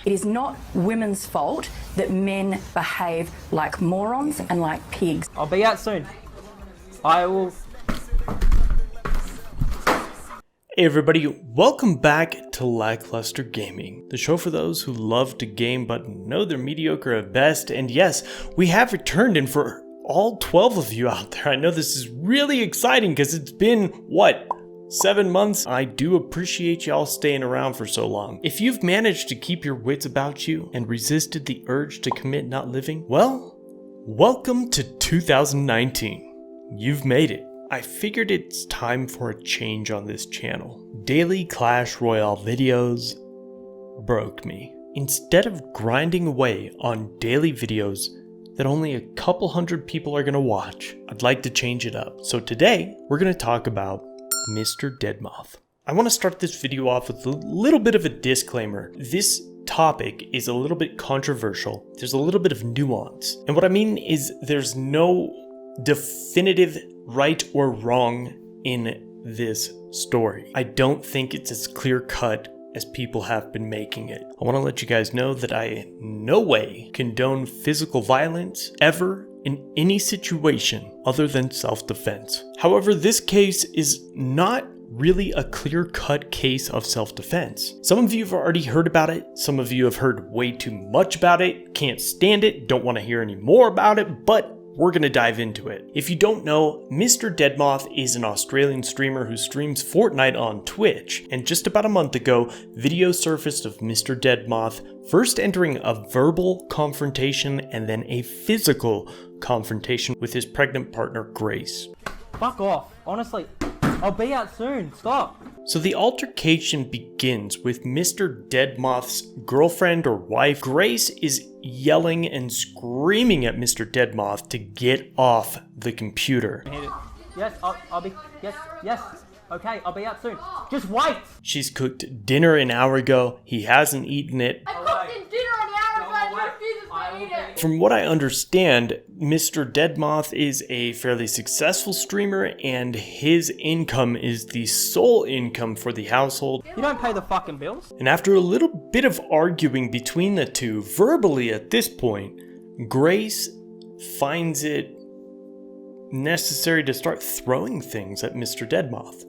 It is not women's fault that men behave like morons and like pigs. I'll be out soon. I will... Hey everybody, welcome back to Lackluster Gaming, the show for those who love to game but know they're mediocre at best. And yes, we have returned, and for all 12 of you out there, I know this is really exciting because it's been, what, 7 months? I do appreciate y'all staying around for so long. If you've managed to keep your wits about you and resisted the urge to commit not living, well, welcome to 2019. You've made it. I figured it's time for a change on this channel. Daily Clash Royale videos broke me. Instead of grinding away on daily videos that only a couple hundred people are gonna watch, I'd like to change it up. So today, we're gonna talk about Mr. DEADMOTH. I wanna start this video off with a little bit of a disclaimer. This topic is a little bit controversial. There's a little bit of nuance. And what I mean is there's no definitive right or wrong in this story. I don't think it's as clear cut as people have been making it. I want to let you guys know that I in no way condone physical violence ever in any situation other than self-defense. However, this case is not really a clear-cut case of self-defense. Some of you have already heard about it. Some of you have heard way too much about it, can't stand it, don't want to hear any more about it, but we're gonna dive into it. If you don't know, Mr. DEADMOTH is an Australian streamer who streams Fortnite on Twitch, and just about a month ago, video surfaced of Mr. DEADMOTH first entering a verbal confrontation and then a physical confrontation with his pregnant partner, Grace. Fuck off. Honestly, I'll be out soon. Stop. So the altercation begins with Mr. DEADMOTH's girlfriend or wife. Grace is yelling and screaming at Mr. DEADMOTH to get off the computer. Yes, I'll be... Yes. Okay, I'll be out soon. Just wait. She's cooked dinner an hour ago. He hasn't eaten it. I cooked in dinner an hour ago and you refuses to eat it. From what I understand, Mr. DEADMOTH is a fairly successful streamer and his income is the sole income for the household. You don't pay the fucking bills? And after a little bit of arguing between the two, verbally at this point, Grace finds it necessary to start throwing things at Mr. DEADMOTH.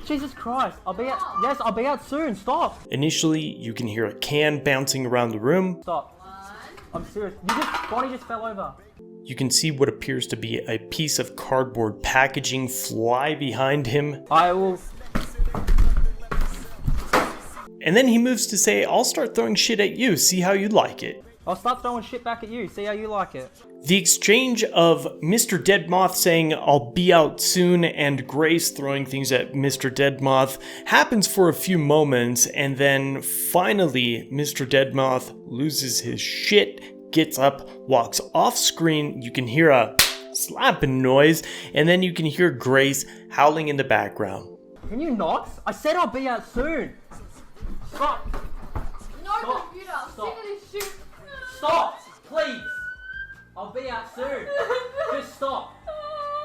Jesus Christ, I'll be out... Yes, I'll be out soon. Stop. Initially, you can hear a can bouncing around the room. Stop. I'm serious. Bonnie just fell over. You can see what appears to be a piece of cardboard packaging fly behind him. I will... And then he moves to say, I'll start throwing shit at you, see how you like it. I'll start throwing shit back at you, see how you like it. The exchange of Mr. DEADMOTH saying, I'll be out soon, and Grace throwing things at Mr. DEADMOTH happens for a few moments, and then finally, Mr. DEADMOTH loses his shit, gets up, walks off screen. You can hear a slapping noise, and then you can hear Grace howling in the background. Can you not? I said I'll be out soon. Stop. No Stop. computer. I'm sick of this shit. Stop, please. I'll be out soon. Just stop.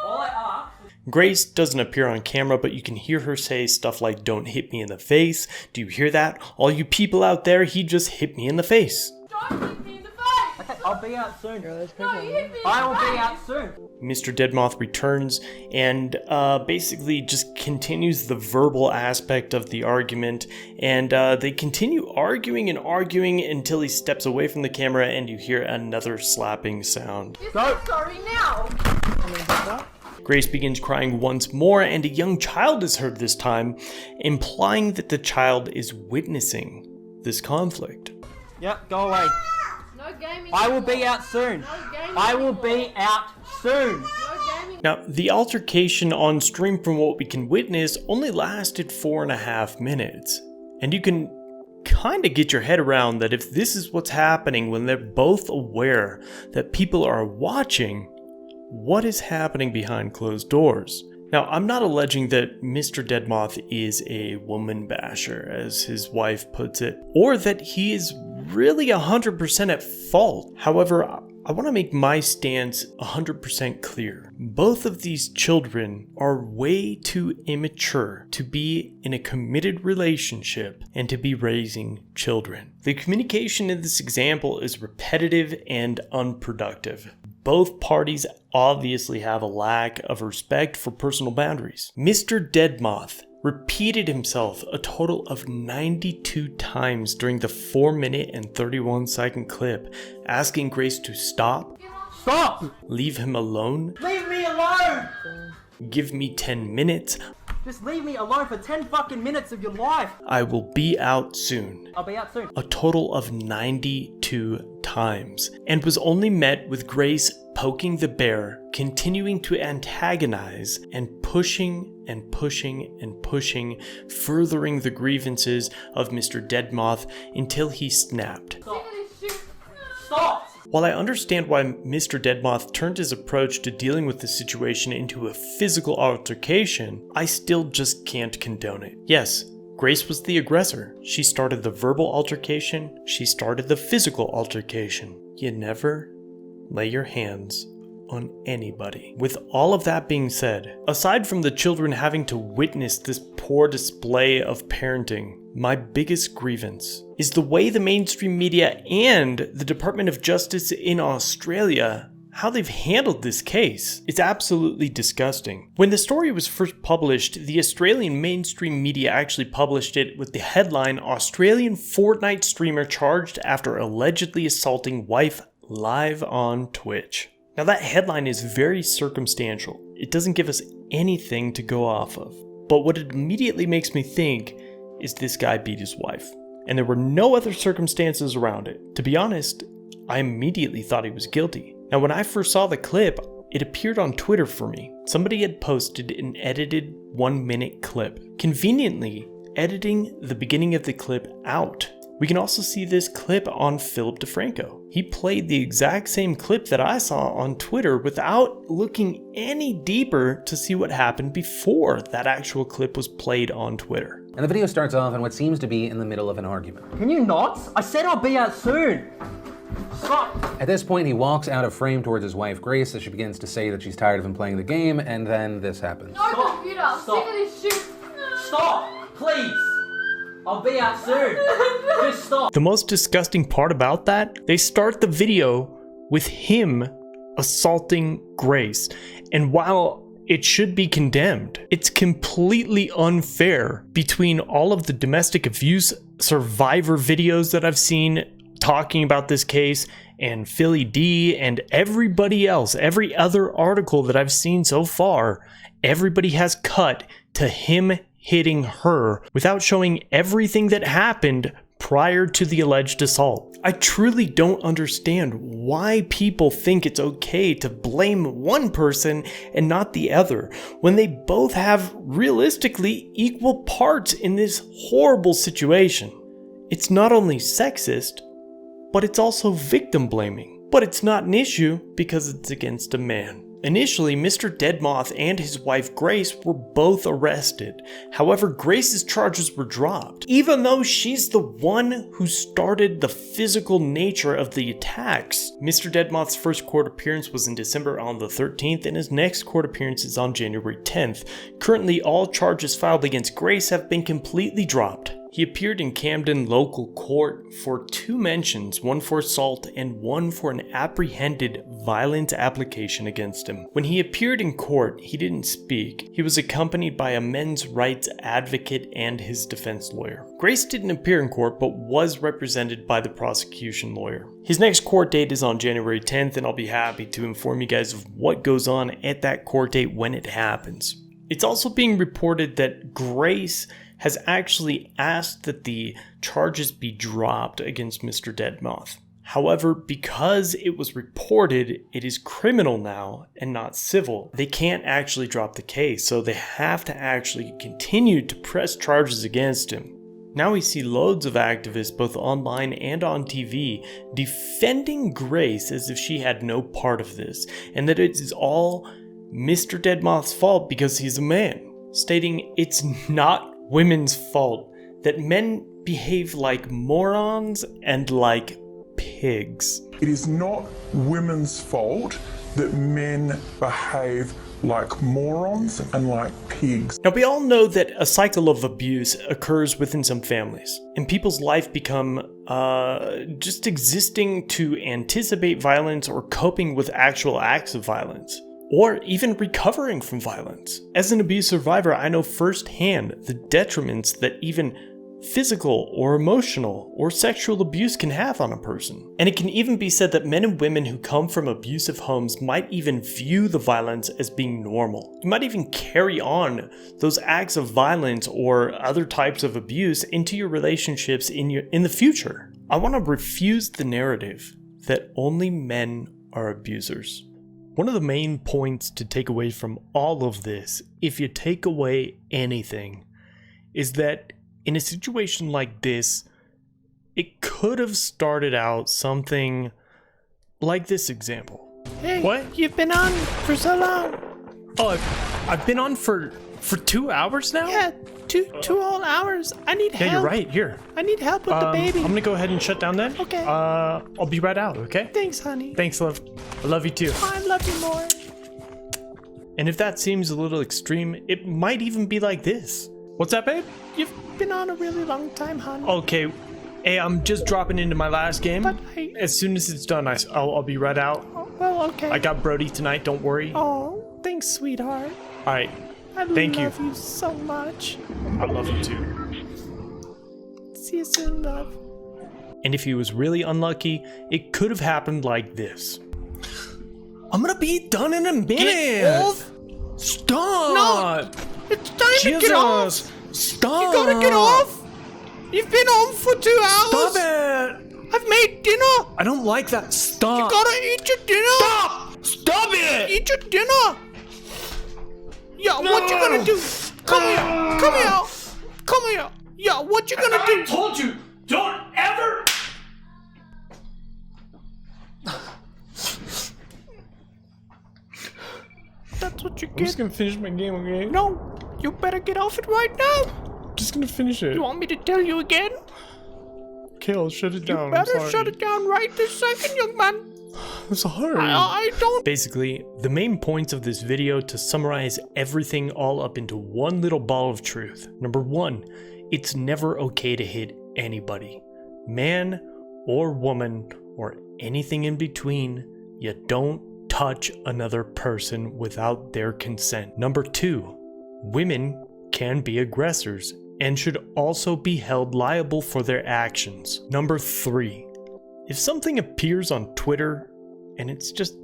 All I ask... Grace doesn't appear on camera, but you can hear her say stuff like, don't hit me in the face. Do you hear that? All you people out there, he just hit me in the face. Don't hit me in the face. Okay, I'll be out soon. No, you hit me in I the will face. be out soon. Mr. DEADMOTH returns and basically just continues the verbal aspect of the argument, and they continue arguing and arguing until he steps away from the camera and you hear another slapping sound. You're so sorry now. Grace begins crying once more, and a young child is heard this time, implying that the child is witnessing this conflict. Yep, go away. No gaming. I will be out soon. No gaming. I will be out soon. No gaming. Now, the altercation on stream, from what we can witness, only lasted 4.5 minutes. And you can kind of get your head around that if this is what's happening when they're both aware that people are watching, what is happening behind closed doors? Now, I'm not alleging that Mr. DEADMOTH is a woman basher, as his wife puts it, or that he is really 100% at fault. However, I want to make my stance 100% clear. Both of these children are way too immature to be in a committed relationship and to be raising children. The communication in this example is repetitive and unproductive. Both parties obviously have a lack of respect for personal boundaries. Mr. DEADMOTH repeated himself a total of 92 times during the 4-minute and 31-second clip, asking Grace to stop, leave him alone, Leave me alone! give me 10 minutes, Just leave me alone for 10 fucking minutes of your life. I will be out soon. I'll be out soon. A total of 92 times, and was only met with Grace poking the bear, continuing to antagonize and pushing and pushing and pushing, furthering the grievances of Mr. DEADMOTH until he snapped. Stop! While I understand why Mr. DEADMOTH turned his approach to dealing with the situation into a physical altercation, I still just can't condone it. Yes, Grace was the aggressor. She started the verbal altercation, she started the physical altercation. You never lay your hands on anybody. With all of that being said, aside from the children having to witness this poor display of parenting, my biggest grievance is the way the mainstream media and the Department of Justice in Australia, how they've handled this case. It's absolutely disgusting. When the story was first published, the Australian mainstream media actually published it with the headline, "Australian Fortnite streamer charged after allegedly assaulting wife live on Twitch." Now that headline is very circumstantial. It doesn't give us anything to go off of. But what it immediately makes me think is this guy beat his wife. And there were no other circumstances around it. To be honest, I immediately thought he was guilty. Now when I first saw the clip, it appeared on Twitter for me. Somebody had posted an edited 1-minute clip, conveniently editing the beginning of the clip out. We can also see this clip on Philip DeFranco. He played the exact same clip that I saw on Twitter without looking any deeper to see what happened before that actual clip was played on Twitter. And the video starts off in what seems to be in the middle of an argument. Can you not? I said I'll be out soon. Stop. At this point, he walks out of frame towards his wife, Grace, as she begins to say that she's tired of him playing the game, and then this happens. No Stop. computer, I'm Stop. sick of this shit. Stop, please. I'll be out soon. Just stop. The most disgusting part about that, they start the video with him assaulting Grace. And while it should be condemned, it's completely unfair between all of the domestic abuse survivor videos that I've seen talking about this case and Philly D and everybody else, every other article that I've seen so far. Everybody has cut to him hitting her without showing everything that happened prior to the alleged assault. I truly don't understand why people think it's okay to blame one person and not the other when they both have realistically equal parts in this horrible situation. It's not only sexist, but it's also victim blaming. But it's not an issue because it's against a man. Initially, Mr. DEADMOTH and his wife Grace were both arrested. However, Grace's charges were dropped, even though she's the one who started the physical nature of the attacks. Mr. DEADMOTH's first court appearance was in December on the 13th, and his next court appearance is on January 10th. Currently, all charges filed against Grace have been completely dropped. He appeared in Camden local court for 2 mentions, one for assault and one for an apprehended violent application against him. When he appeared in court, he didn't speak. He was accompanied by a men's rights advocate and his defense lawyer. Grace didn't appear in court, but was represented by the prosecution lawyer. His next court date is on January 10th, and I'll be happy to inform you guys of what goes on at that court date when it happens. It's also being reported that Grace has actually asked that the charges be dropped against Mr. DEADMOTH. However, because it was reported, it is criminal now and not civil. They can't actually drop the case, so they have to actually continue to press charges against him. Now we see loads of activists, both online and on TV, defending Grace as if she had no part of this, and that it is all Mr. DEADMOTH's fault because he's a man, stating it's not women's fault that men behave like morons and like pigs. It is not women's fault that men behave like morons and like pigs. Now, we all know that a cycle of abuse occurs within some families, and people's life become just existing to anticipate violence or coping with actual acts of violence, or even recovering from violence. As an abuse survivor, I know firsthand the detriments that even physical or emotional or sexual abuse can have on a person. And it can even be said that men and women who come from abusive homes might even view the violence as being normal. You might even carry on those acts of violence or other types of abuse into your relationships in the future. I want to refuse the narrative that only men are abusers. One of the main points to take away from all of this, if you take away anything, is that in a situation like this, it could have started out something like this example. Hey, What? you've been on for so long. Oh, I've been on for 2 hours now? Yeah, two whole hours. I need help. Yeah, you're right. Here. I need help with the baby. I'm gonna go ahead and shut down then. Okay. I'll be right out, okay? Thanks, honey. Thanks, love. I love you too. I love you more. And if that seems a little extreme, it might even be like this. What's that, babe? You've been on a really long time, hon. Okay. Hey, I'm just dropping into my last game. But As soon as it's done, I'll be right out. well, okay. I got Brody tonight, don't worry. Oh, thanks, sweetheart. Alright, I Thank you. love you so much. I love you too. See you soon, love. And if he was really unlucky, it could have happened like this. I'm gonna be done in a minute! Get off! Stop! No! It's time to get off! Stop! You gotta get off! You've been on for 2 hours! Stop it! I've made dinner! I don't like that. Stop! You gotta eat your dinner! Stop! Stop it! Eat your dinner! Yeah, what you gonna do? Come here! Come here! Come here! Yeah, what you gonna do? I told you, don't ever. That's what you I'm just get. gonna finish my game, okay? No! You better get off it right now! I'm just gonna finish it. You want me to tell you again? Okay, I'll shut it You down. better I'm sorry. shut it down right this second, young man! I'm sorry. I don't... Basically, the main points of this video to summarize everything all up into one little ball of truth. Number one, it's never okay to hit anybody. Man or woman or anything in between, you don't touch another person without their consent. Number two, women can be aggressors and should also be held liable for their actions. Number three, if something appears on Twitter and it's just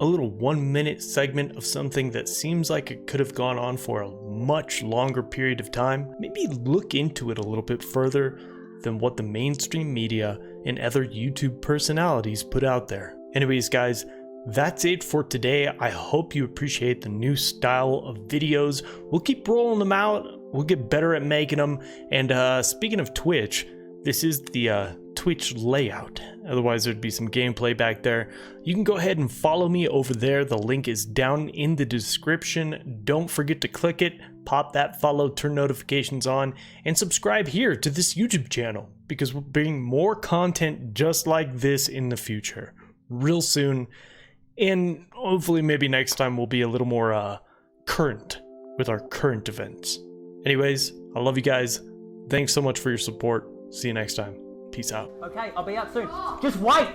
a little 1 minute segment of something that seems like it could have gone on for a much longer period of time, maybe look into it a little bit further than what the mainstream media and other YouTube personalities put out there. Anyways, guys, that's it for today. I hope you appreciate the new style of videos. We'll keep rolling them out. We'll get better at making them. And speaking of Twitch, this is the Twitch layout. Otherwise, there'd be some gameplay back there. You can go ahead and follow me over there. The link is down in the description. Don't forget to click it, pop that follow, turn notifications on, and subscribe here to this YouTube channel because we're bringing more content just like this in the future real soon. And hopefully maybe next time we'll be a little more current with our current events. Anyways, I love you guys. Thanks so much for your support. See you next time. Peace out. Okay, I'll be out soon. Just wait.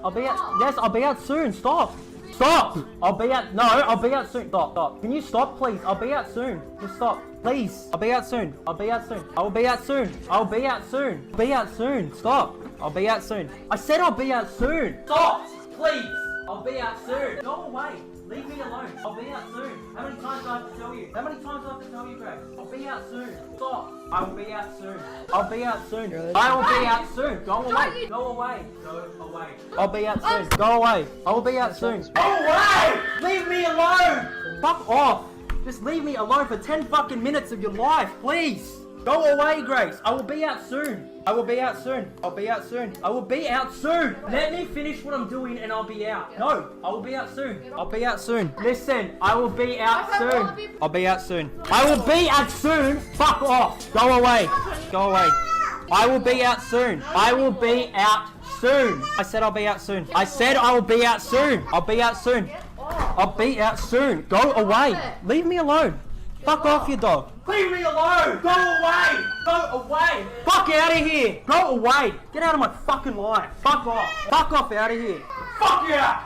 I'll be out. Yes, I'll be out soon. Stop. Stop. I'll be out. No, I'll be out soon. Stop. Stop. Can you stop, please? I'll be out soon. Just stop. Please. I'll be out soon. I'll be out soon. I will be out soon. I'll be out soon. I'll be out soon. Stop. I'll be out soon. I said I'll be out soon. Stop. Please. I'll be out soon. Go away. Leave me alone. I'll be out soon. How many times do I have to tell you? How many times do I have to tell you, Greg? I'll be out soon. Stop. I will be out soon. I'll be out soon. I will be out soon. Go away. Go away. Go away. I'll be out soon. Go away. I will be out soon. Go away! Leave me alone! Fuck off. Just leave me alone for 10 fucking minutes of your life, please. Go away, Grace. I will be out soon. I will be out soon. I'll be out soon. I will be out soon. Let me finish what I'm doing and I'll be out. No, I will be out soon. I'll be out soon. Listen, I will be out soon. I'll be out soon. I will be out soon. Fuck off. Go away. Go away. I will be out soon. I will be out soon. I said I'll be out soon. I said I will be out soon. I'll be out soon. I'll be out soon. Go away. Leave me alone. Fuck off, you dog. Leave me alone. Go away. Go away. Fuck out of here. Go away. Get out of my fucking life. Fuck off. Fuck off out of here. Fuck yeah.